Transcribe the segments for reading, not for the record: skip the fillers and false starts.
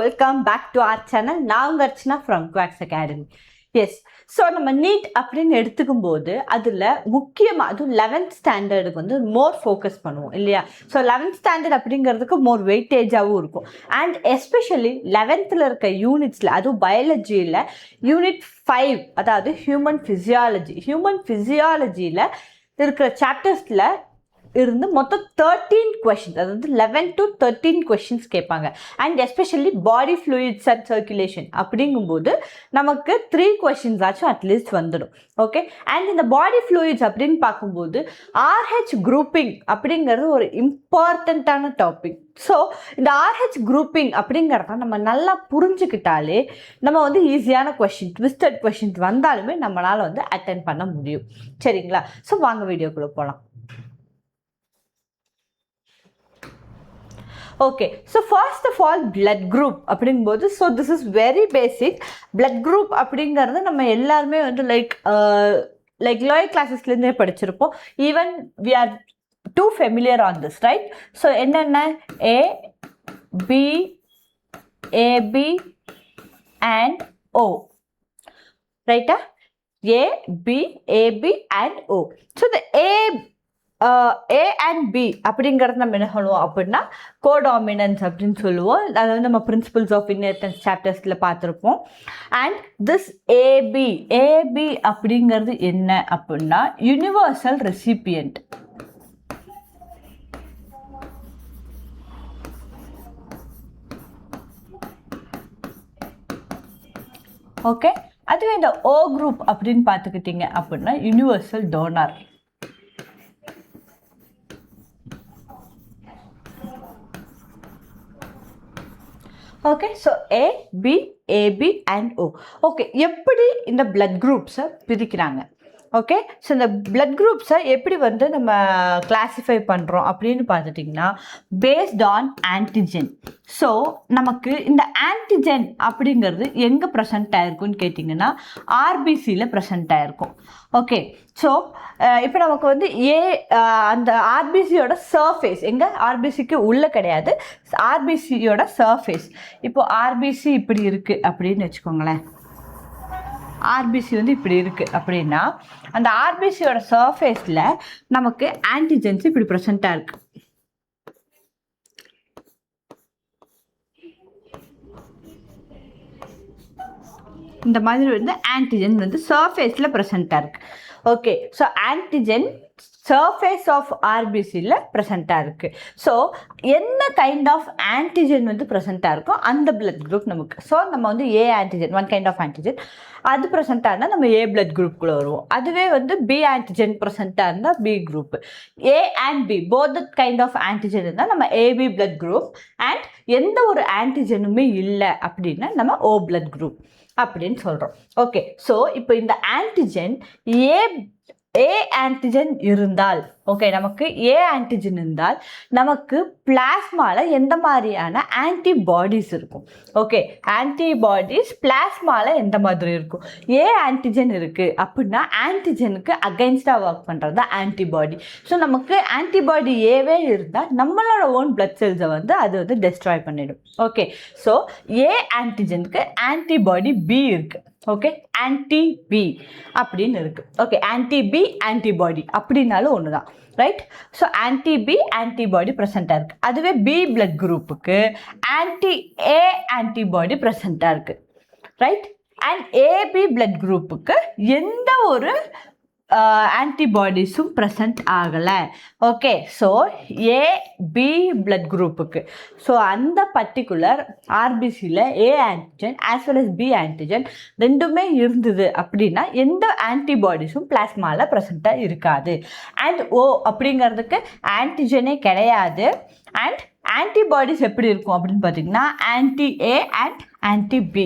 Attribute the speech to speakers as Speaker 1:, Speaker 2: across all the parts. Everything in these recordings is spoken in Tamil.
Speaker 1: welcome back to our channel. நான் Archana from Quacks Academy. Yes, so நம்ம நீட் அப்படின்னு எடுத்துக்கும் போது அதில் முக்கியமாக அதுவும் 11th ஸ்டாண்டர்டுக்கு வந்து மோர் ஃபோக்கஸ் பண்ணுவோம் இல்லையா. ஸோ 11th ஸ்டாண்டர்ட் அப்படிங்கிறதுக்கு மோர் வெயிட்டேஜாகவும் இருக்கும். அண்ட் எஸ்பெஷலி 11th இருக்க யூனிட்ஸில் அதுவும் பயாலஜியில் யூனிட் 5 அதாவது ஹியூமன் ஃபிசியாலஜியில் இருக்கிற சாப்டர்ஸில் இருந்து மொத்தம் 13 கொஷின்ஸ், அதாவது 11 to 13 கொஷின்ஸ் கேட்பாங்க. And especially body fluids and circulation அப்படிங்கும்போது நமக்கு 3 கொஷின்ஸ் ஆச்சும் அட்லீஸ்ட் வந்துடும். ஓகே, அண்ட் இந்த பாடி ஃப்ளூயிட்ஸ் அப்படின்னு பார்க்கும்போது RH குரூப்பிங் அப்படிங்கிறது ஒரு இம்பார்ட்டண்ட்டான டாபிக். ஸோ இந்த RH குரூப்பிங் அப்படிங்கிறத நம்ம நல்லா புரிஞ்சுக்கிட்டாலே நம்ம வந்து ஈஸியான கொஷின், ட்விஸ்டட் கொஷின்ஸ் வந்தாலுமே நம்மளால் வந்து அட்டென்ட் பண்ண முடியும். சரிங்களா? ஸோ வாங்க வீடியோக்குள்ளே போகலாம். Okay, so first of all blood group அப்படிங்கும்போது, so this is very basic. Blood group அப்படிங்கிறது நம்ம எல்லாருமே வந்து லைக் லோயர் கிளாஸஸ்லேருந்தே படிச்சிருப்போம். Even we are too familiar on this, right? So என்னென்ன AB அண்ட் O, ரைட்டா? AB and O. ஸோ இந்த A அண்ட் B அப்படிங்கிறது நம்ம என்ன சொல்லுவோம் அப்படின்னா கோடாமினன்ஸ் அப்படின்னு சொல்லுவோம். அதாவது நம்ம பிரின்சிபல்ஸ் ஆஃப் இன்ஹெரிட்டன்ஸ் சாப்டர்ஸில் பார்த்துருப்போம். அண்ட் திஸ் AB அப்படிங்கிறது என்ன அப்படின்னா யூனிவர்சல் ரெசிபியன்ட். ஓகே, அதுவே இந்த O குரூப் அப்படின்னு பார்த்துக்கிட்டிங்க அப்படின்னா universal donor. Okay, so AB and O. Okay, எப்படி இந்த பிளட் குரூப்ஸை பிரிக்கிறாங்க? ஓகே, ஸோ இந்த பிளட் குரூப்ஸை எப்படி வந்து நம்ம கிளாஸிஃபை பண்ணுறோம் அப்படின்னு பார்த்துட்டிங்கன்னா பேஸ்ட் ஆன் ஆன்டிஜென். ஸோ நமக்கு இந்த ஆன்டிஜென் அப்படிங்கிறது எங்கே ப்ரெசென்ட் ஆகிருக்குன்னு கேட்டிங்கன்னா RBCயில் ப்ரெசென்ட் ஆகிருக்கும். ஓகே, ஸோ இப்போ நமக்கு வந்து அந்த RBCயோட சர்ஃபேஸ் எங்கே, RBCக்கு உள்ளே கிடையாது, RBCயோட சர்ஃபேஸ். இப்போது RBC இப்படி இருக்குது அப்படின்னு வச்சுக்கோங்களேன். RBC வந்து இப்படி இருக்குது அப்படின்னா அந்த RBCயோட சர்ஃபேஸில் நமக்கு ஆன்டிஜென்ஸ் இப்படி ப்ரெசென்ட்டாக இருக்குது. இந்த மாதிரி வந்து ஆன்டிஜென் வந்து சர்ஃபேஸில் ப்ரெசென்ட்டாக இருக்குது. Okay, so antigen surface of RBCயில் ப்ரெசென்ட்டாக இருக்குது. ஸோ என்ன கைண்ட் ஆஃப் ஆன்டிஜென் வந்து ப்ரெசென்ட்டாக இருக்கோ அந்த பிளட் குரூப் நமக்கு. ஸோ நம்ம வந்து A antigen, one kind of antigen அது ப்ரெசென்ட்டாக இருந்தால் நம்ம A பிளட் குரூப்புக்குள்ளே வருவோம். அதுவே வந்து B ஆன்டிஜென் ப்ரெசென்ட்டாக இருந்தால் B group. A and B both kind of antigen இருந்தால் நம்ம AB பிளட் குரூப். அண்ட் எந்த ஒரு ஆன்டிஜெனுமே இல்லை அப்படின்னா நம்ம O பிளட் குரூப் அப்படின்னு சொல்கிறோம். ஓகே, ஸோ இப்போ இந்த ஆன்டிஜென் A ஆன்டிஜென் இருந்தால், ஓகே, நமக்கு A ஆன்டிஜென் இருந்தால் நமக்கு பிளாஸ்மாவில் எந்த மாதிரியான ஆன்டிபாடிஸ் இருக்கும்? ஓகே, ஆன்டிபாடிஸ் பிளாஸ்மாவில் எந்த மாதிரி இருக்கும்? A ஆன்டிஜென் இருக்குது அப்படின்னா ஆன்டிஜெனுக்கு அகைன்ஸ்டாக ஒர்க் பண்ணுறது ஆன்டிபாடி. ஸோ நமக்கு ஆன்டிபாடி Aவே இருந்தால் நம்மளோட ஓன் பிளட் செல்ஸை வந்து அது வந்து டெஸ்ட்ராய் பண்ணிடும். ஓகே, ஸோ A ஆன்டிஜெனுக்கு ஆன்டிபாடி B இருக்குது. ஓகே, ஆன்டி-B அப்படின்னு இருக்குது. ஓகே, ஆன்டி-B ஆன்டிபாடி அப்படின்னாலும் ஒன்று தான், ரைட்? ஸோ ஆன்டி-B ஆன்டிபாடி ப்ரெசென்ட்டாக இருக்குது. அதுவே B பிளட் குரூப்புக்கு ஆன்டி-A ஆன்டிபாடி ப்ரெசென்ட்டாக இருக்குது, ரைட்? அண்ட் AB பிளட் குரூப்புக்கு எந்த ஒரு ஆன்டிபாடிஸும் ப்ரெசென்ட் ஆகலை. ஓகே, ஸோ AB பிளட் குரூப்புக்கு ஸோ அந்த பர்டிகுலர் RBCயில் A antigen as well as B antigen ரெண்டுமே இருந்தது அப்படின்னா எந்த ஆன்டிபாடிஸும் பிளாஸ்மாவில் ப்ரெசென்ட்டாக இருக்காது. அண்ட் O அப்படிங்கிறதுக்கு ஆன்டிஜெனே கிடையாது. அண்ட் ஆன்டிபாடிஸ் எப்படி இருக்கும் அப்படின்னு பார்த்தீங்கன்னா ஆன்டி-A அண்ட் ஆன்டி-B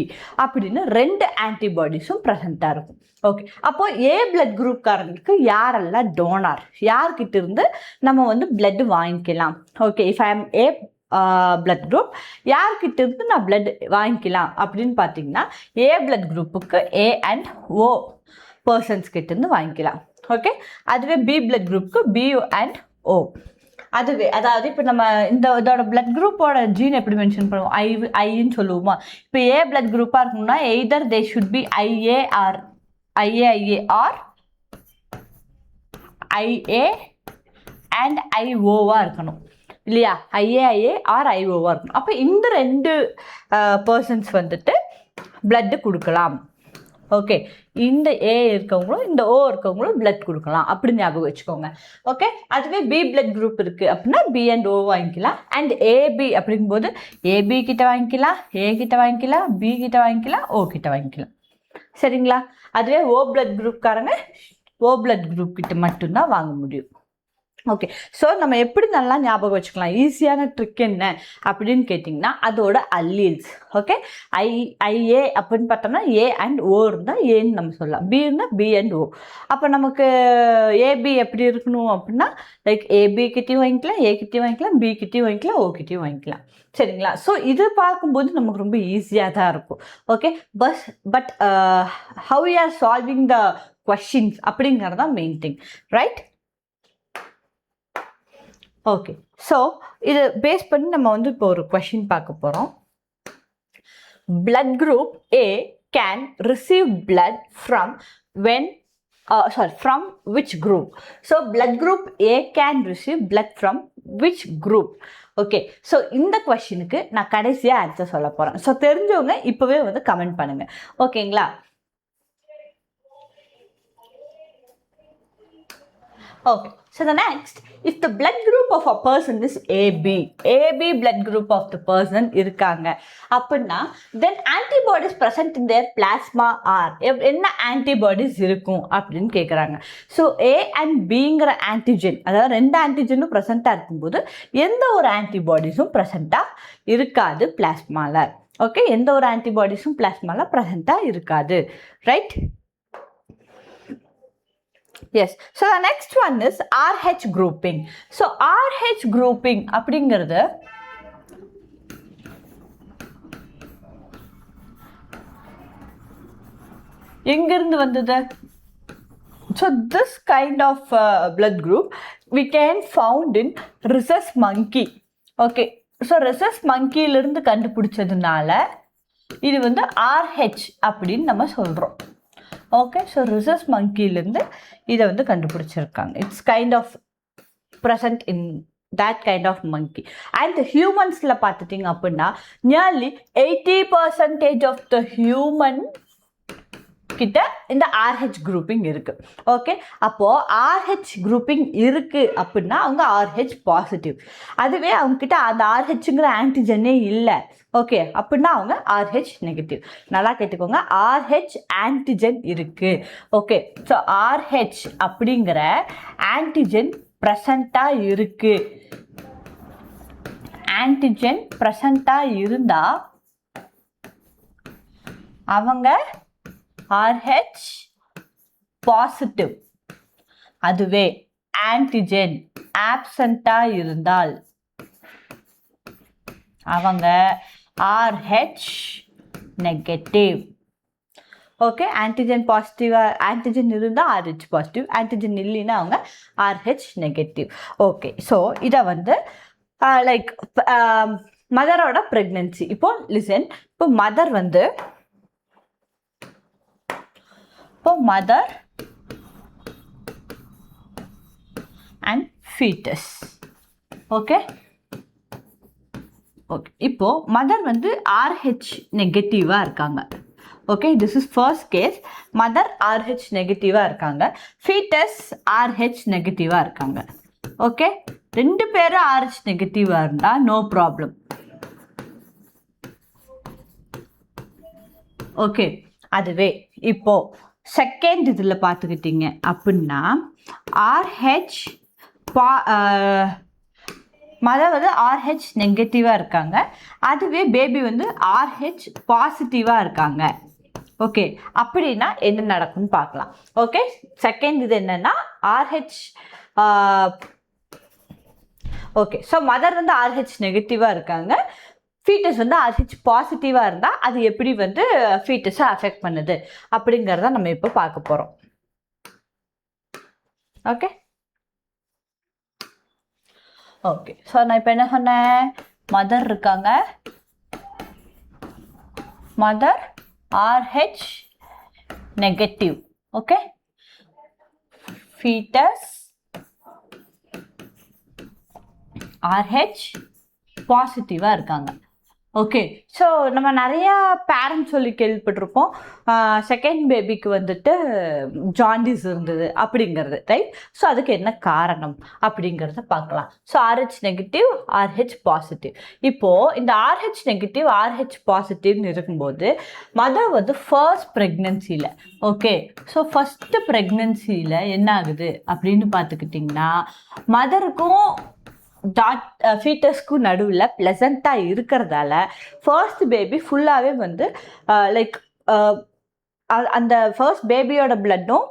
Speaker 1: அப்படின்னு 2 ஆன்டிபாடிஸும் ப்ரெசென்ட்டாக இருக்கும். ஓகே, அப்போது A பிளட் குரூப்காரங்களுக்கு யாரெல்லாம் டோனார், யார்கிட்ட இருந்து நம்ம வந்து பிளட் வாங்கிக்கலாம்? Okay, if I am A blood group யார்கிட்ட இருந்து நான் பிளட் வாங்கிக்கலாம் அப்படின்னு பார்த்தீங்கன்னா A பிளட் குரூப்புக்கு A அண்ட் O பர்சன்ஸ் கிட்டேருந்து வாங்கிக்கலாம். ஓகே, அதுவே B பிளட் குரூப்புக்கு B அண்ட் O அதுவே அதாவது இப்போ நம்ம இதோட பிளட் குரூப்போட ஜீன் எப்படி மென்ஷன் பண்ணுவோம்? ஐன்னு சொல்லுவோமா? இப்போ ஏ பிளட் குரூப்பாக இருக்கணும்னா either they should be IA or IA or IA and ஐஓவாக இருக்கணும் இல்லையா? ஐஏ ஆர் ஐஓவாக இருக்கணும். அப்போ இந்த 2 பர்சன்ஸ் வந்துட்டு பிளட்டு கொடுக்கலாம். ஓகே, இந்த ஏ இருக்கவங்களும் இந்த ஓ இருக்கவங்களும் பிளட் கொடுக்கலாம் அப்படி ஞாபகம் வச்சுக்கோங்க. ஓகே, அதுவே பி பிளட் குரூப் இருக்குது அப்படின்னா பி அண்ட் ஓ வாங்கிக்கலாம். அண்ட் ஏபி அப்படிங்கும்போது ஏபி கிட்ட வாங்கிக்கலாம், ஏ கிட்ட வாங்கிக்கலாம், பி கிட்ட வாங்கிக்கலாம், ஓ கிட்ட வாங்கிக்கலாம். சரிங்களா? அதுவே ஓ பிளட் குரூப்காரங்க ஓ பிளட் குரூப் கிட்ட மட்டும்தான் வாங்க முடியும். ஓகே, ஸோ நம்ம எப்படி நல்லா ஞாபகம் வச்சுக்கலாம்? ஈஸியான ட்ரிக் என்ன அப்படின்னு கேட்டிங்கன்னா அதோட அல்லீல்ஸ். ஓகே, ஐஏ அப்படின்னு பார்த்தோம்னா ஏ அண்ட் ஓ இருந்தால் ஏன்னு நம்ம சொல்லலாம், பி இருந்தால் பி அண்ட் ஓ. அப்போ நமக்கு ஏபி எப்படி இருக்கணும் அப்படின்னா லைக் ஏபி கிட்டையும் வாங்கிக்கலாம், ஏ கிட்டையும் வாங்கிக்கலாம், பி கிட்டையும் வாங்கிக்கலாம், ஓ கிட்டையும் வாங்கிக்கலாம். சரிங்களா? ஸோ இது பார்க்கும்போது நமக்கு ரொம்ப ஈஸியாக தான் இருக்கும். Okay, but how you are solving the questions அப்படிங்கிறது தான் main thing, right? Okay, so இது பேஸ் பண்ணி நம்ம வந்து இப்போ ஒரு கொஷின் பார்க்க போகிறோம். Blood group A can receive blood from from which group? So blood group A can receive blood from which group? Okay, so இந்த கொஷினுக்கு நான் கடைசியாக ஆன்சர் சொல்ல போகிறேன். ஸோ தெரிஞ்சவங்க இப்போவே வந்து கமெண்ட் பண்ணுங்கள். ஓகேங்களா? Okay, so the next, if the blood group of a person is AB blood group of the person இருக்காங்க அப்படின்னா then antibodies present in their plasma are என்ன antibodies இருக்கும் அப்படின்னு கேட்குறாங்க. ஸோ A and Bங்கிற ஆன்டிஜென், அதாவது 2 ஆன்டிஜெனும் ப்ரெசண்ட்டாக இருக்கும்போது எந்த ஒரு ஆன்டிபாடிஸும் ப்ரெசண்ட்டாக இருக்காது பிளாஸ்மாவில். ஓகே, எந்த ஒரு ஆன்டிபாடிஸும் பிளாஸ்மாவில் ப்ரெசண்ட்டாக இருக்காது, right? Yes, so the next one is RH grouping. So RH grouping அப்படிங்கிறது எங்கிருந்து வந்தது? So this kind of blood group we can found in rhesus monkey. Okay, so rhesus monkeyலிருந்து கண்டுபிடிச்சதுனால இது வந்து RH அப்படின்னு நம்ம சொல்கிறோம். ஓகே, ஸோ ரிசஸ் மங்கிலேருந்து இதை வந்து கண்டுபிடிச்சிருக்காங்க. It's kind of present in that kind of monkey. And ஹியூமன்ஸில் பார்த்துட்டிங்க அப்படின்னா நியர்லி 80% ஆஃப் த ஹியூமன் கிட்ட இந்த RH குரூப்பிங் இருக்குது. ஓகே, அப்போது RH குரூப்பிங் இருக்குது அப்படின்னா அவங்க RH பாசிட்டிவ். அதுவே அவங்கக்கிட்ட அந்த RHங்கிற ஆன்டிஜனே இல்லை, ஓகே, அப்படின்னா அவங்க RH நெகட்டிவ். நல்லா கேட்டுக்கோங்க, RH ஆன்டிஜன் இருக்குது. ஓகே, ஸோ RH அப்படிங்கிற ஆன்டிஜன் ப்ரெசண்ட்டாக இருக்குது. ஆன்டிஜன் ப்ரெசண்ட்டாக இருந்தால் அவங்க RH பாசிட்டிவ். அதுவே ஆன்டிஜன் ஆப்சண்ட்டாக இருந்தால் அவங்க RH நெகட்டிவ். ஓகே, ஆன்டிஜன் பாசிட்டிவாக ஆன்டிஜன் இருந்தால் RH பாசிட்டிவ், ஆன்டிஜன் இல்லைன்னா அவங்க RH நெகட்டிவ். ஓகே, ஸோ இதை வந்து லைக் மதரோட ப்ரெக்னென்சி. இப்போ லிசன், இப்போ மதர் வந்து mother and foetus. Okay okay, இப்போ மதர் வந்து RH நெகட்டிவாக இருக்காங்க. Okay, this is first case. Mother RH நெகட்டிவாக இருக்காங்க, ஃபீட்டஸ் RH நெகட்டிவாக இருக்காங்க. ஓகே, 2 பேரும் RH நெகட்டிவாக இருந்தால் நோ ப்ராப்ளம். ஓகே, அதுவே இப்போ செகண்ட் இதில் பார்த்துக்கிட்டிங்க அப்படின்னா RH மதர் வந்து RH நெகட்டிவாக இருக்காங்க, அதுவே பேபி வந்து RH பாசிட்டிவாக இருக்காங்க. ஓகே, அப்படின்னா என்ன நடக்கும்னு பார்க்கலாம். ஓகே, செகண்ட் இது என்னென்னா RH. ஓகே, ஸோ மதர் வந்து RH நெகட்டிவாக இருக்காங்க, ஃபீட்டஸ் வந்து RH பாசிட்டிவாக இருந்தால் அது எப்படி வந்து ஃபீட்டஸை அஃபெக்ட் பண்ணுது அப்படிங்கிறத நம்ம இப்போ பார்க்க போகிறோம். ஓகே ஓகே, ஸோ நான் இப்போ என்ன சொன்னேன், மதர் இருக்காங்க, mother RH negative. Okay, foetus RH பாசிட்டிவாக இருக்காங்க. ஓகே, ஸோ நம்ம நிறையா பேரண்ட்ஸ் சொல்லி கேள்விப்பட்டிருப்போம், செகண்ட் பேபிக்கு வந்துட்டு ஜாண்டிஸ் இருந்தது அப்படிங்கிறது, ரைட்? ஸோ அதுக்கு என்ன காரணம் அப்படிங்கிறத பார்க்கலாம். So RH negative, RH positive. இப்போது இந்த RH நெகட்டிவ், RH பாசிட்டிவ்னு இருக்கும்போது மதர் வந்து ஃபர்ஸ்ட் ப்ரெக்னென்சியில், ஓகே, ஸோ ஃபஸ்ட்டு ப்ரெக்னென்சியில் என்ன ஆகுது அப்படின்னு பார்த்துக்கிட்டிங்கன்னா, மதருக்கும் ஃபீட்டஸ்க்கும் நடுவில் ப்ளசண்ட்டாக இருக்கிறதால ஃபர்ஸ்ட் பேபி ஃபுல்லாகவே வந்து லைக் அந்த ஃபர்ஸ்ட் பேபியோட பிளட்டும்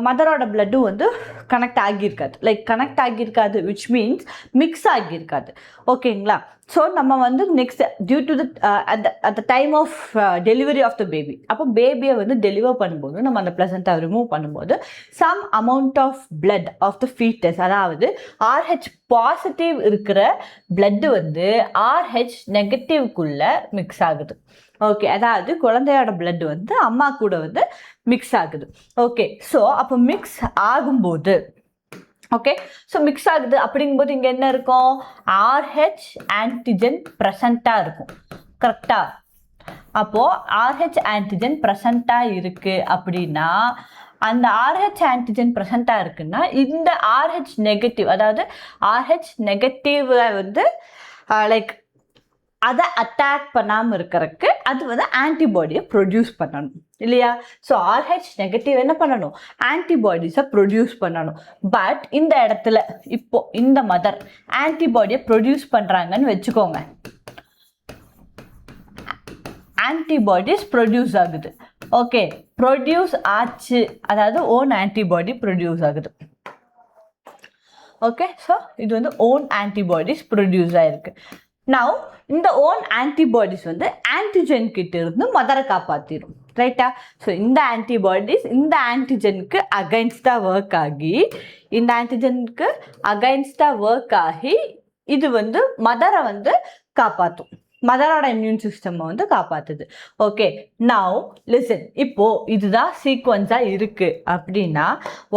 Speaker 1: மதரோட பிளட்டும் வந்து கனெக்ட் ஆகியிருக்காது, லைக் கனெக்ட் ஆகியிருக்காது, விச் மீன்ஸ் மிக்ஸ் ஆகியிருக்காது. ஓகேங்களா? ஸோ நம்ம வந்து next due to at the time of delivery of the baby, அப்போ பேபியை வந்து டெலிவர் பண்ணும்போது நம்ம அந்த ப்ளசண்ட்டை ரிமூவ் பண்ணும்போது some amount of blood of the foetus, அதாவது RH பாசிட்டிவ் இருக்கிற பிளட்டு வந்து RH நெகட்டிவ்க்குள்ளே மிக்ஸ் ஆகுது. ஓகே, அதாவது குழந்தையோட பிளட் வந்து அம்மா கூட வந்து மிக்ஸ் ஆகுது. ஓகே, ஸோ அப்போ மிக்ஸ் ஆகும்போது, ஓகே, ஸோ மிக்ஸ் ஆகுது அப்படிங்கும்போது இங்கே என்ன இருக்கும், RH ஆன்டிஜன் ப்ரெசண்ட்டாக இருக்கும். கரெக்டாக? அப்போது RH ஆன்டிஜன் ப்ரெசண்ட்டாக இருக்குது அப்படின்னா, அந்த RH ஆன்டிஜன் ப்ரெசண்ட்டாக இருக்குன்னா இந்த RH நெகட்டிவ், அதாவது RH நெகட்டிவை வந்து லைக் அதை அட்டாக் பண்ணாமல் இருக்கிறதுக்கு அது வந்து ஆன்டிபாடியை ப்ரொடியூஸ் பண்ணணும் இல்லையா? ஸோ RH நெகட்டிவ் என்ன பண்ணணும், ஆன்டிபாடிஸை ப்ரொடியூஸ் பண்ணணும். பட் இந்த இடத்துல இப்போ இந்த மதர் ஆன்டிபாடியை ப்ரொடியூஸ் பண்ணுறாங்கன்னு வச்சுக்கோங்க, ஆன்டிபாடிஸ் ப்ரொடியூஸ் ஆகுது. ஓகே, ப்ரொடியூஸ் ஆச்சு, அதாவது ஓன் ஆன்டிபாடி ப்ரொடியூஸ் ஆகுது. ஓகே, ஸோ இது வந்து ஓன் ஆன்டிபாடிஸ் ப்ரொடியூஸ் ஆகிருக்கு. நவ் இந்த ஓன் ஆன்டிபாடிஸ் வந்து ஆன்டிஜன் கிட்ட இருந்து மதரை காப்பாற்றிடும், ரைட்டா? ஸோ இந்த ஆன்டிபாடிஸ் இந்த ஆன்டிஜனுக்கு அகைன்ஸ்டாக ஒர்க் ஆகி, இந்த ஆன்டிஜனுக்கு அகைன்ஸ்டாக ஒர்க் ஆகி இது வந்து மதரை வந்து காப்பாற்றும், மதரோட இம்யூன் சிஸ்டம் வந்து காப்பாற்றுது. ஓகே, நவ் லிசன், இப்போது இதுதான் சீக்வன்ஸாக இருக்குது அப்படின்னா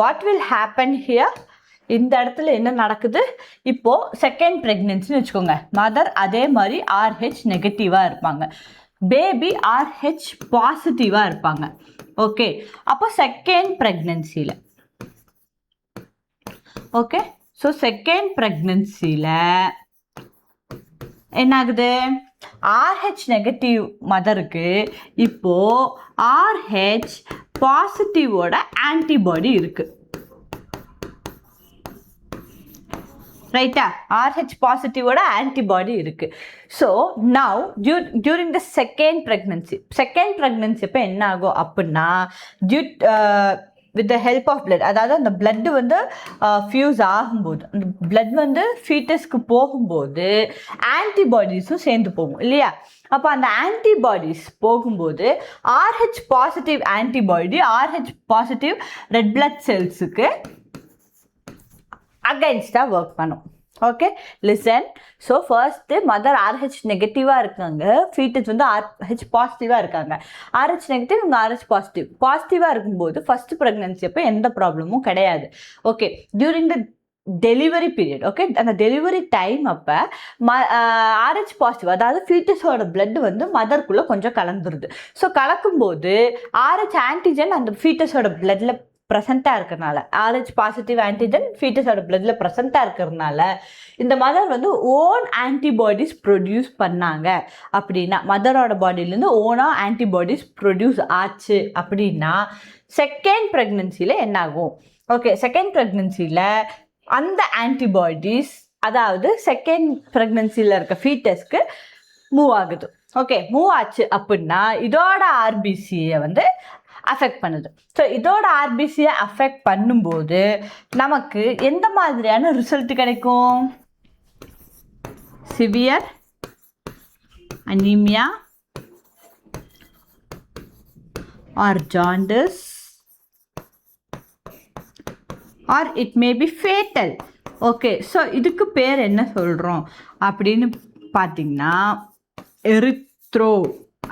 Speaker 1: வாட் வில் ஹேப்பன் ஹியர், இந்த இடத்துல என்ன நடக்குது, இப்போது செகண்ட் ப்ரெக்னென்சின்னு வச்சுக்கோங்க, மதர் அதே மாதிரி RH நெகட்டிவாக இருப்பாங்க, பேபி RH பாசிட்டிவாக இருப்பாங்க. ஓகே, அப்போ செகண்ட் ப்ரெக்னென்சியில், ஓகே, ஸோ செகண்ட் ப்ரெக்னென்சியில் என்ன ஆகுது, RH நெகட்டிவ் மதருக்கு இப்போது RH பாசிட்டிவோட ஆன்டிபாடி இருக்குது, ரைட்டா? RH பாசிட்டிவோட ஆன்டிபாடி இருக்குது. So now during the second pregnancy அப்போ என்ன ஆகும் அப்படின்னா, with the help of blood, அதாவது அந்த பிளட்டு வந்து ஃபியூஸ் ஆகும்போது, அந்த பிளட் வந்து ஃபீட்டஸ்க்கு போகும்போது ஆன்டிபாடிஸும் சேர்ந்து போகும் இல்லையா? அப்போ அந்த ஆன்டிபாடிஸ் போகும்போது RH positive antibody RH positive red blood செல்ஸுக்கு அகைன்ஸ்டாக ஒர்க் பண்ணும். Okay, listen. So first mother RH நெகட்டிவாக இருக்காங்க, ஃபீட்டஸ் வந்து RH பாசிட்டிவாக இருக்காங்க. RH நெகட்டிவ், இவங்க RH பாசிட்டிவாக இருக்கும்போது ஃபஸ்ட்டு ப்ரெக்னென்சி அப்போ எந்த ப்ராப்ளமும் கிடையாது. Okay, during the delivery period, okay, அந்த டெலிவரி டைம் அப்போ RH பாசிட்டிவ், அதாவது ஃபீட்டஸோட பிளட் வந்து மதர்க்குள்ளே கொஞ்சம் கலந்துருது. ஸோ கலக்கும்போது RH ஆன்டிஜன் அந்த ஃபீட்டஸோட பிளட்டில் ப்ரெசண்ட்டாக இருக்கிறனால, RH பாசிட்டிவ் ஆன்டிஜன் ஃபீட்டஸோட பிளட்டில் ப்ரெசண்ட்டாக இருக்கிறதுனால இந்த மதர் வந்து ஓன் ஆன்டிபாடிஸ் ப்ரொடியூஸ் பண்ணாங்க அப்படின்னா, மதரோட பாடியிலேருந்து ஓனாக ஆன்டிபாடிஸ் ப்ரொடியூஸ் ஆச்சு அப்படின்னா செகண்ட் ப்ரெக்னென்சியில் என்ன ஆகும்? ஓகே, செகண்ட் ப்ரெக்னென்சியில் அந்த ஆன்டிபாடிஸ், அதாவது செகண்ட் ப்ரெக்னென்சியில் இருக்க ஃபீட்டஸ்க்கு மூவ் ஆகுது. ஓகே, மூவ் ஆச்சு அப்படின்னா இதோட RBCயை வந்து அஃபெக்ட் பண்ணுது. ஸோ இதோட RBCயை அஃபெக்ட் பண்ணும்போது நமக்கு எந்த மாதிரியான ரிசல்ட் கிடைக்கும்? Severe anaemia or jaundice, or it may be fatal. Okay, so இதுக்கு பேர் என்ன சொல்கிறோம் அப்படின்னு பார்த்தீங்கன்னா எரித்ரோ,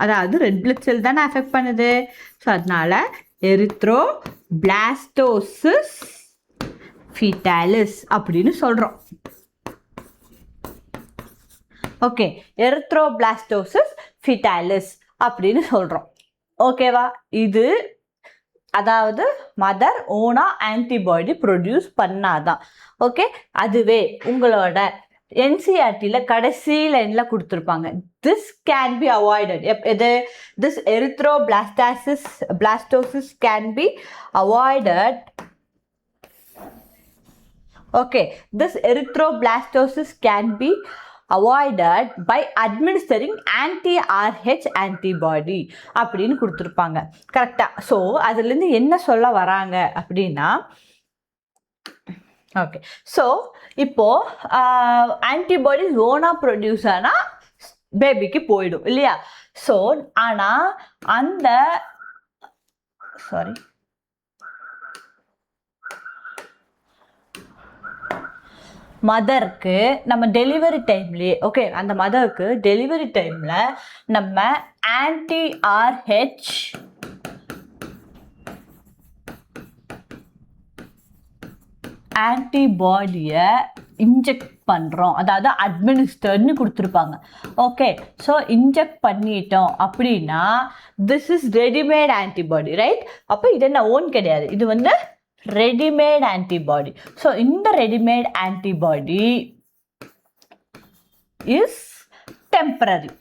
Speaker 1: அதாவது ரெட் பிளட் செல் தானே அஃபெக்ட் பண்ணுது. ஸோ அதனால எரித்ரோ பிளாஸ்டோசிஸ் ஃபீட்டாலிஸ் அப்படின்னு சொல்கிறோம். ஓகே, எரித்ரோபிளாஸ்டோசிஸ் ஃபீட்டாலிஸ் அப்படின்னு சொல்கிறோம். ஓகேவா? இது அதாவது மதர் ஓனா ஆன்டிபாடி ப்ரொடியூஸ் பண்ணாதான். ஓகே, அதுவே உங்களோட என்சிஆர்டியில் கடைசி லைனில் கொடுத்துருப்பாங்க, திஸ் கேன் பி அவாய்டட். எது? This erythroblastosis can be avoided. Okay, this erythroblastosis can be avoided by administering anti-RH antibody அப்படின்னு கொடுத்துருப்பாங்க. கரெக்டாக? ஸோ அதுலேருந்து என்ன சொல்ல வராங்க அப்படின்னா, ஓகே, ஸோ இப்போது ஆன்டிபாடிஸ் ஓனாக ப்ரொடியூஸ் ஆனால் பேபிக்கு போயிடும் இல்லையா? ஸோ ஆனால் அந்த மதருக்கு நம்ம டெலிவரி டைம்லேயே, ஓகே, அந்த மதருக்கு டெலிவரி டைமில் நம்ம anti-RH ஆன்டிபாடியை இன்ஜெக்ட் பண்ணுறோம், அதாவது அட்மினிஸ்டர்னு கொடுத்துருப்பாங்க. ஓகே, ஸோ இன்ஜெக்ட் பண்ணிட்டோம் அப்படின்னா this is readymade antibody, right? அப்போ இது என்ன ஓன் கிடையாது, இது வந்து ready-made antibody. So in the ready-made antibody is temporary.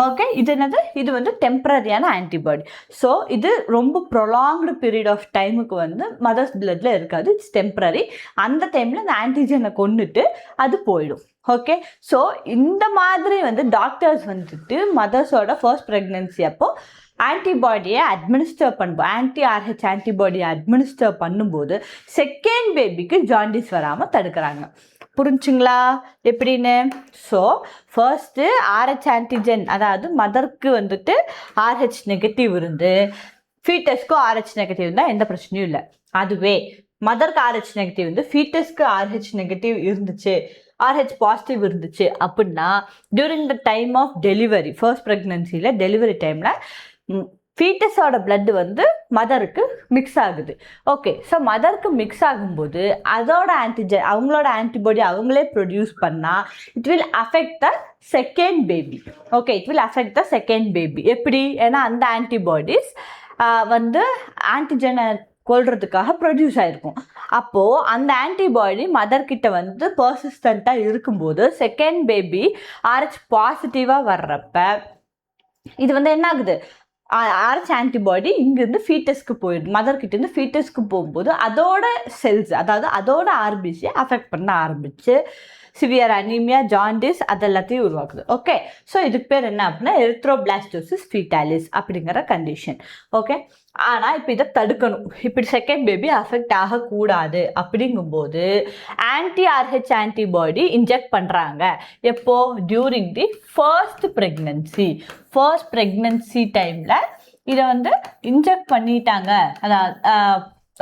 Speaker 1: Okay, இது என்னது? இது வந்து டெம்பரரியான ஆன்டிபாடி. ஸோ இது ரொம்ப ப்ரொலாங்டு பீரியட் ஆஃப் டைமுக்கு வந்து மதர்ஸ் பிளட்டில் இருக்காது, இட்ஸ் டெம்பரரி. அந்த டைமில் இந்த ஆன்டிஜனை கொண்டுட்டு அது போயிடும். ஓகே, ஸோ இந்த மாதிரி வந்து டாக்டர்ஸ் வந்துட்டு மதர்ஸோட ஃபர்ஸ்ட் ப்ரெக்னென்சி அப்போ ஆன்டிபாடியை அட்மினிஸ்டர் பண்ணும்போது, anti-RH ஆன்டிபாடியை அட்மினிஸ்டர் பண்ணும்போது செகண்ட் பேபிக்கு ஜாண்டிஸ் வராமல் தடுக்கிறாங்க. புரிஞ்சுங்களா எப்படின்னு? ஸோ ஃபர்ஸ்ட்டு RH ஆன்டிஜன், அதாவது மதருக்கு வந்துட்டு RH நெகட்டிவ் இருந்து ஃபீட்டஸ்க்கும் RH நெகட்டிவ் இருந்தால் எந்த பிரச்சனையும் இல்லை. அதுவே மதருக்கு RH நெகட்டிவ் இருந்து ஃபீட்டஸ்க்கு RH நெகட்டிவ் இருந்துச்சு, RH பாசிட்டிவ் இருந்துச்சு அப்படின்னா during the time of delivery, first ப்ரெக்னன்சியில் டெலிவரி டைமில் ஃபீட்டஸோட பிளட்டு வந்து மதருக்கு மிக்ஸ் ஆகுது. ஓகே, ஸோ மதருக்கு மிக்ஸ் ஆகும்போது அதோட ஆன்டிஜன், அவங்களோட ஆன்டிபாடி அவங்களே ப்ரொடியூஸ் பண்ணால் it will affect the second baby. Okay, it will affect the second baby. எப்படி? ஏன்னா அந்த ஆன்டிபாடிஸ் வந்து ஆன்டிஜனை கொல்றதுக்காக ப்ரொடியூஸ் ஆகிருக்கும். அப்போது அந்த ஆன்டிபாடி மதர்கிட்ட வந்து பர்சிஸ்டண்ட்டாக இருக்கும்போது செகண்ட் பேபி RH பாசிட்டிவாக வர்றப்ப இது வந்து என்ன ஆகுது? RH ஆன்டிபாடி இங்கேருந்து ஃபீட்டஸ்க்கு போயிடுது, மதர்கிட்டேருந்து ஃபீட்டஸ்க்கு போகும்போது அதோட செல்ஸ், அதாவது அதோட ஆர்பிசியை அஃபெக்ட் பண்ண ஆரம்பிச்சு சிவியர் அனீமியா, ஜாண்டிஸ் அதெல்லாத்தையும் உருவாக்குது. ஓகே, ஸோ இதுக்கு பேர் என்ன அப்படின்னா எரித்ரோபிளாஸ்டோசிஸ் ஃபீட்டாலிஸ் அப்படிங்கிற கண்டிஷன். ஓகே, ஆனால் இப்போ இதை தடுக்கணும், இப்படி செகண்ட் பேபி அஃபெக்ட் ஆகக்கூடாது அப்படிங்கும்போது anti-RH ஆன்டிபாடி இன்ஜெக்ட் பண்ணுறாங்க. எப்போ? டியூரிங் தி ஃபர்ஸ்ட் ப்ரெக்னன்சி டைமில் இதை வந்து இன்ஜெக்ட் பண்ணிட்டாங்க.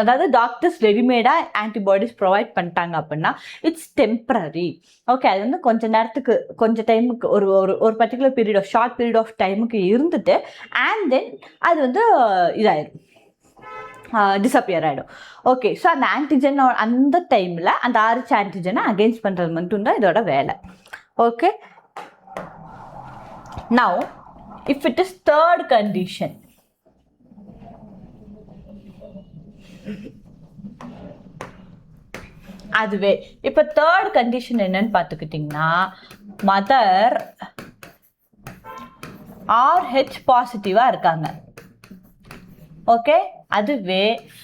Speaker 1: அதாவது டாக்டர்ஸ் ரெடிமேடாக ஆன்டிபாடிஸ் ப்ரொவைட் பண்ணிட்டாங்க அப்படின்னா இட்ஸ் டெம்பரரி. ஓகே, அது வந்து கொஞ்சம் டைமுக்கு ஒரு particular period of short period of டைமுக்கு இருந்துட்டு அண்ட் தென் அது வந்து இதாயிடும், டிஸப்பியர் ஆகிடும். ஓகே, ஸோ அந்த ஆன்டிஜன் அந்த டைமில் அந்த RH ஆன்டிஜனை அகெயின்ஸ்ட் பண்ணுறது மட்டும்தான் இதோட வேலை. Okay, now if it is third condition, அதுவே இப்போ தேர்ட் கண்டிஷன் என்னன்னு பார்த்துக்கிட்டிங்கன்னா மதர் RH பாசிட்டிவாக இருக்காங்க. ஓகே, அதுவே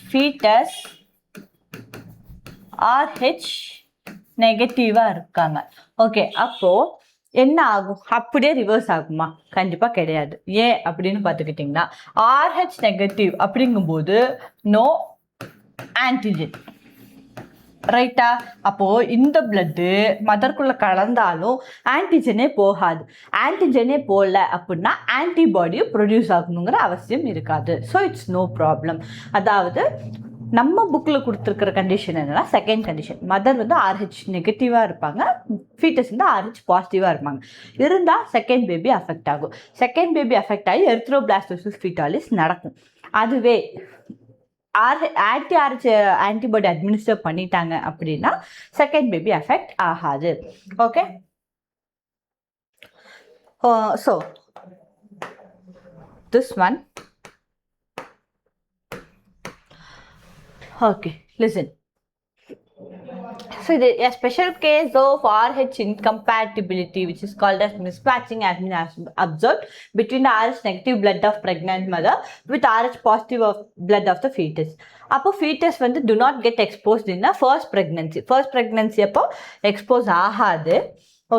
Speaker 1: ஃபீட்டஸ் RH நெகட்டிவாக இருக்காங்க. ஓகே, அப்போது என்ன ஆகும்? அப்படியே ரிவர்ஸ் ஆகுமா? கண்டிப்பாக கிடையாது. ஏன் அப்படின்னு பார்த்துக்கிட்டிங்கன்னா RH நெகட்டிவ் அப்படிங்கும்போது நோ ஆன்டிஜன். ரைட்டா? அப்போது இந்த பிளட்டு மதர்க்குள்ளே கலந்தாலும் ஆன்டிஜனே போகாது. ஆன்டிஜனே போகல அப்படின்னா ஆன்டிபாடியும் ப்ரொடியூஸ் ஆகணுங்கிற அவசியம் இருக்காது. So it's no problem. அதாவது நம்ம புக்கில் கொடுத்துருக்கிற கண்டிஷன் என்னன்னா, செகண்ட் கண்டிஷன், மதர் வந்து RH நெகட்டிவாக இருப்பாங்க, ஃபீட்டஸ் வந்து RH பாசிட்டிவாக இருப்பாங்க. இருந்தால் செகண்ட் பேபி அஃபெக்ட் ஆகும். செகண்ட் பேபி அஃபெக்ட் ஆகி எரித்ரோபிளாஸ்டோசிஸ் ஃபீட்டாலிஸ் நடக்கும். அதுவே RH ஆன்டிபாடி அட்மினிஸ்டர் பண்ணிட்டாங்க அப்படின்னா செகண்ட் பேபி அஃபெக்ட் ஆகாது. Okay, so this one. Okay, listen. So a special case of RH incompatibility, which is called as mismatching, has been observed between the RH negative blood of pregnant mother with RH positive of blood of the fetus. அப்போ fetus வந்து do not get exposed in the first pregnancy. First pregnancy அப்போ expose ஆகாது.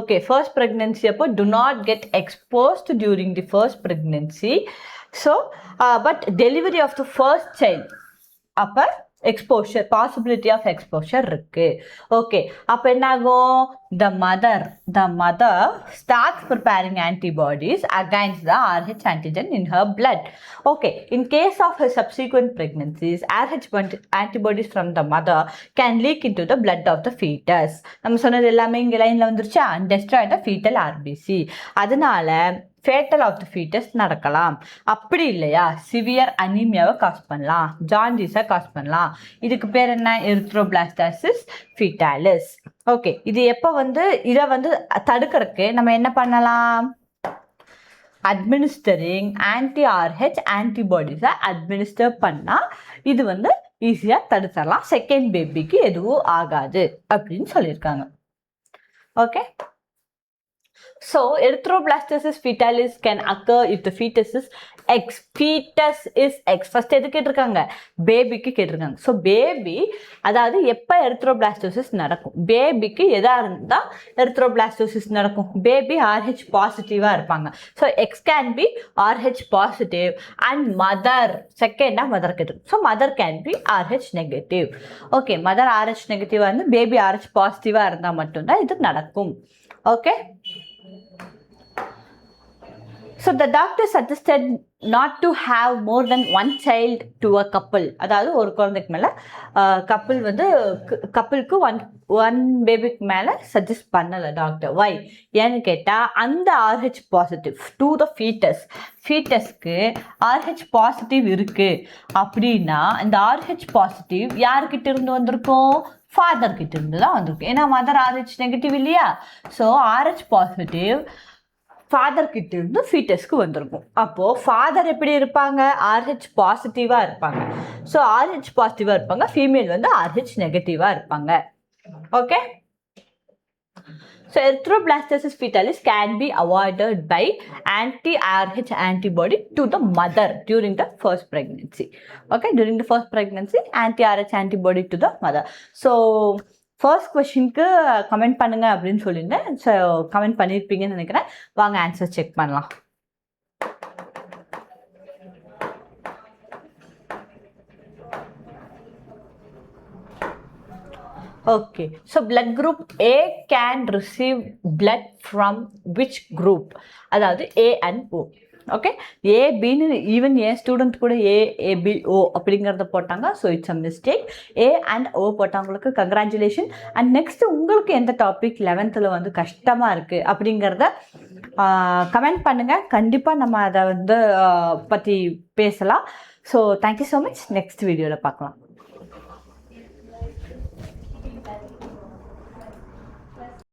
Speaker 1: Okay, first pregnancy அப்போ do not get exposed during the first pregnancy. So, but delivery of the first child அப்போ exposure, possibility of exposure இருக்கு. ஓகே, அப்போ என்ன ஆகும்? The mother starts preparing antibodies against the RH antigen in her blood. Okay, in case of her subsequent pregnancies, RH antibodies from the mother can leak into the blood of the fetus. நம்ம சொன்னது எல்லாமே இங்கே லைனில் வந்துருச்சா? And destroy the fetal RBC. அதனால ஃபேட்டல் ஆஃப் த ஃபீட்டஸ் நடக்கலாம். அப்படி இல்லையா, சிவியர் அனீமியாவை காஸ் பண்ணலாம், ஜாண்டிஸை காஸ் பண்ணலாம். இதுக்கு பேர் என்ன? எரித்ரோபிளாஸ்டோசிஸ் ஃபீட்டாலிஸ். ஓகே, இது எப்போ வந்து இதை வந்து தடுக்கிறதுக்கு நம்ம என்ன பண்ணலாம்? அட்மினிஸ்டரிங் anti-RH ஆன்டிபாடிஸை அட்மினிஸ்டர் பண்ணால் இது வந்து ஈஸியாக தடுத்துடலாம். செகண்ட் பேபிக்கு எதுவும் ஆகாது அப்படின்னு சொல்லியிருக்காங்க. Okay, so erythroblastosis fetalis can occur if the fetus is X. First எது கேட்டிருக்காங்க? பேபிக்கு கேட்டிருக்காங்க. ஸோ பேபி, அதாவது எப்போ எரித்ரோபிளாஸ்டோசிஸ் நடக்கும்? பேபிக்கு எதாக இருந்தால் எரித்ரோபிளாஸ்டோசிஸ் நடக்கும்? பேபி RH பாசிட்டிவாக இருப்பாங்க. So X can be RH positive and mother, செகண்டாக மதர் கேட்டிருக்கும். So mother can be RH negative. Okay, mother RH நெகட்டிவாக இருந்து பேபி RH பாசிட்டிவாக இருந்தால் மட்டும்தான் இது நடக்கும். Okay, so the doctor suggested not to have more than one child to a couple. அதாவது ஒரு குழந்தைக்கு மேலே கப்புள் வந்து கப்புளுக்கு ஒன் பேபிக்கு மேலே சஜஸ்ட் பண்ணலை டாக்டர். வை? ஏன்னு கேட்டால் அந்த RH பாசிட்டிவ் டு த ஃபீட்டஸ்க்கு RH பாசிட்டிவ் இருக்குது அப்படின்னா இந்த RH பாசிட்டிவ் யாருக்கிட்ட இருந்து வந்திருக்கும்? ஃபாதர் கிட்ட இருந்து தான் வந்திருக்கு. ஏன்னா மதர் RH நெகட்டிவ் இல்லையா? ஸோ RH பாசிட்டிவ் ஃபாதர் கிட்ட இருந்து ஃபீட்டஸ்க்கு வந்திருக்கும். அப்போது ஃபாதர் எப்படி இருப்பாங்க? RH பாசிட்டிவாக இருப்பாங்க. ஸோ RH பாசிட்டிவாக இருப்பாங்க, ஃபீமேல் வந்து RH நெகட்டிவாக இருப்பாங்க. Okay, so erythroblastosis fetalis can be avoided by anti-RH antibody to the mother during the first pregnancy. Okay, during the first pregnancy, anti-RH antibody to the mother. So first கொஷினுக்கு கமெண்ட் பண்ணுங்க அப்படின்னு சொல்லியிருந்தேன். ஸோ கமெண்ட் பண்ணியிருப்பீங்கன்னு நினைக்கிறேன். வாங்க ஆன்சர் செக் பண்ணலாம். Okay, so blood group A can receive blood from which group? அதாவது A and O. ஓகே, ஏபின்னு ஈவன் ஏன் ஸ்டூடெண்ட் கூட AABO அப்படிங்கிறத போட்டாங்க. So it's a mistake. A and O போட்டவங்களுக்கு கங்க்ராச்சுலேஷன். அண்ட் நெக்ஸ்ட்டு உங்களுக்கு எந்த டாபிக் 11th வந்து கஷ்டமாக இருக்குது அப்படிங்கிறத கமெண்ட் பண்ணுங்கள். கண்டிப்பாக நம்ம அதை வந்து பற்றி பேசலாம். So thank you so much. Next வீடியோவில் பார்க்கலாம்.